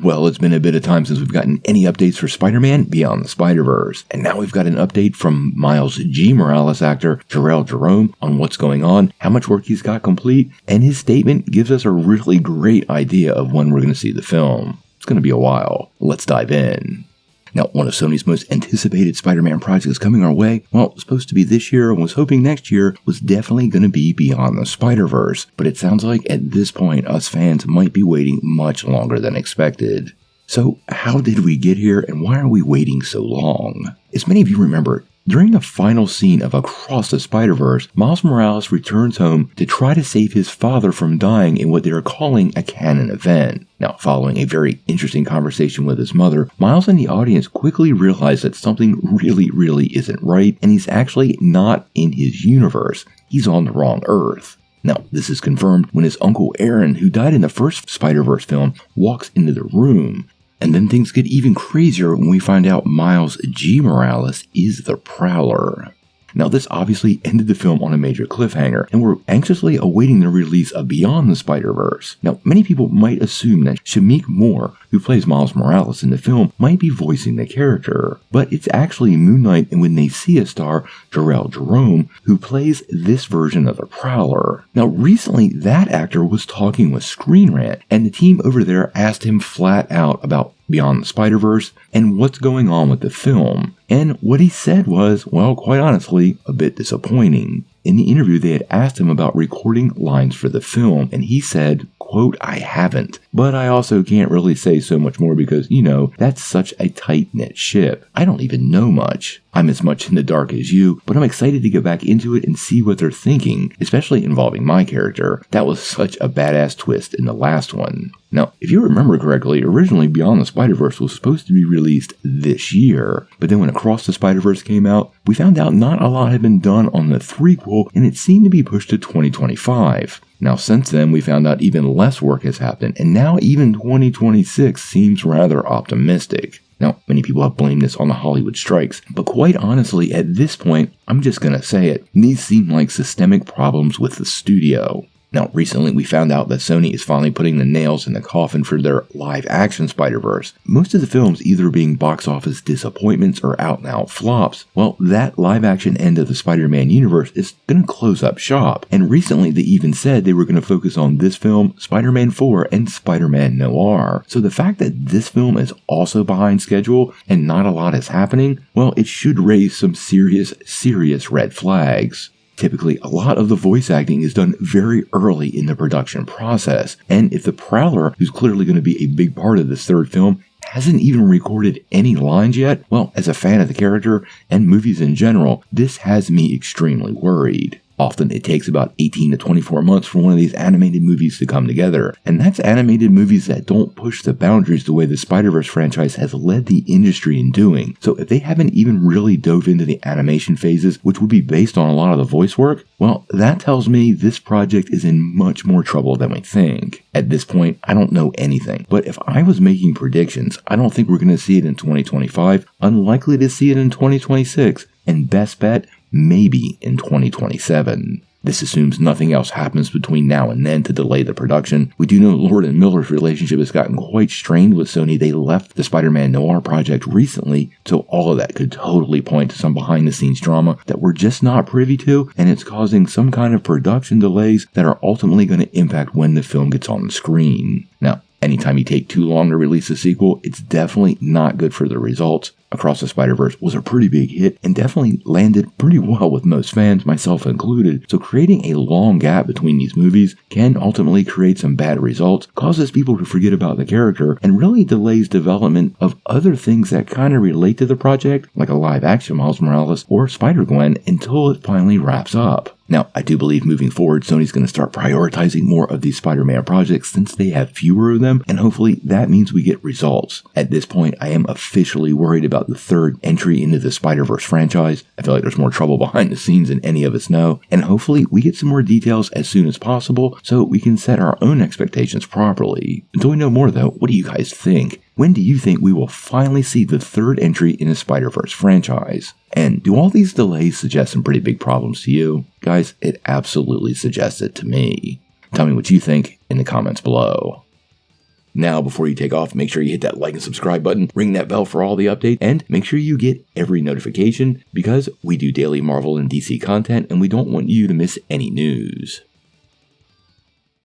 Well, it's been a bit of time since we've gotten any updates for Spider-Man Beyond the Spider-Verse, and now we've got an update from Miles G. Morales actor Jharrel Jerome on what's going on, how much work he's got complete, and his statement gives us a really great idea of when we're going to see the film. It's going to be a while. Let's dive in. Now, one of Sony's most anticipated Spider-Man projects coming our way, well, supposed to be this year and was hoping next year, was definitely going to be Beyond the Spider-Verse, but it sounds like at this point us fans might be waiting much longer than expected. So, how did we get here and why are we waiting so long? As many of you remember, during the final scene of Across the Spider-Verse, Miles Morales returns home to try to save his father from dying in what they are calling a canon event. Now, following a very interesting conversation with his mother, Miles and the audience quickly realize that something really isn't right, and he's actually not in his universe. He's on the wrong Earth. Now, this is confirmed when his uncle Aaron, who died in the first Spider-Verse film, walks into the room. And then things get even crazier when we find out Miles G. Morales is the Prowler. Now, this obviously ended the film on a major cliffhanger, and we're anxiously awaiting the release of Beyond the Spider-Verse. Now, many people might assume that Shameik Moore, who plays Miles Morales in the film, might be voicing the character, but it's actually Moon Knight and When They See a Star, Jharrel Jerome, who plays this version of the Prowler. Now, recently, that actor was talking with Screen Rant, and the team over there asked him flat out about Beyond the Spider-Verse and what's going on with the film. And what he said was, well, quite honestly, a bit disappointing. In the interview, they had asked him about recording lines for the film, and he said, quote, "I haven't, but I also can't really say so much more because, that's such a tight-knit ship. I don't even know much. I'm as much in the dark as you, but I'm excited to get back into it and see what they're thinking, especially involving my character. That was such a badass twist in the last one." Now, if you remember correctly, originally Beyond the Spider-Verse was supposed to be released this year, but then when Across the Spider-Verse came out, we found out not a lot had been done on the threequel, and it seemed to be pushed to 2025. Now, since then, we found out even less work has happened, and now even 2026 seems rather optimistic. Now, many people have blamed this on the Hollywood strikes, but quite honestly, at this point, I'm just gonna say it, these seem like systemic problems with the studio. Now, recently we found out that Sony is finally putting the nails in the coffin for their live-action Spider-Verse. Most of the films either being box office disappointments or out-and-out flops. Well, that live-action end of the Spider-Man universe is going to close up shop. And recently they even said they were going to focus on this film, Spider-Man 4, and Spider-Man Noir. So the fact that this film is also behind schedule and not a lot is happening, well, it should raise some serious red flags. Typically, a lot of the voice acting is done very early in the production process, and if the Prowler, who's clearly going to be a big part of this third film, hasn't even recorded any lines yet, well, as a fan of the character and movies in general, this has me extremely worried. Often it takes about 18 to 24 months for one of these animated movies to come together, and that's animated movies that don't push the boundaries the way the Spider-Verse franchise has led the industry in doing. So if they haven't even really dove into the animation phases, which would be based on a lot of the voice work, well, that tells me this project is in much more trouble than we think. At this point, I don't know anything, but if I was making predictions, I don't think we're going to see it in 2025, unlikely to see it in 2026, and best bet, maybe in 2027. This assumes nothing else happens between now and then to delay the production. We do know Lord and Miller's relationship has gotten quite strained with Sony. They left the Spider-Man Noir project recently, so all of that could totally point to some behind-the-scenes drama that we're just not privy to, and it's causing some kind of production delays that are ultimately going to impact when the film gets on the screen. Now, anytime you take too long to release a sequel, it's definitely not good for the results. Across the Spider-Verse was a pretty big hit and definitely landed pretty well with most fans, myself included, so creating a long gap between these movies can ultimately create some bad results, causes people to forget about the character, and really delays development of other things that kind of relate to the project, like a live-action Miles Morales or Spider-Gwen, until it finally wraps up. Now, I do believe moving forward, Sony's going to start prioritizing more of these Spider-Man projects since they have fewer of them, and hopefully that means we get results. At this point, I am officially worried about the third entry into the Spider-Verse franchise. I feel like there's more trouble behind the scenes than any of us know, and hopefully we get some more details as soon as possible so we can set our own expectations properly. Until we know more though, what do you guys think? When do you think we will finally see the third entry in the Spider-Verse franchise? And do all these delays suggest some pretty big problems to you? Guys, it absolutely suggests it to me. Tell me what you think in the comments below. Now, before you take off, make sure you hit that like and subscribe button, ring that bell for all the updates, and make sure you get every notification because we do daily Marvel and DC content and we don't want you to miss any news.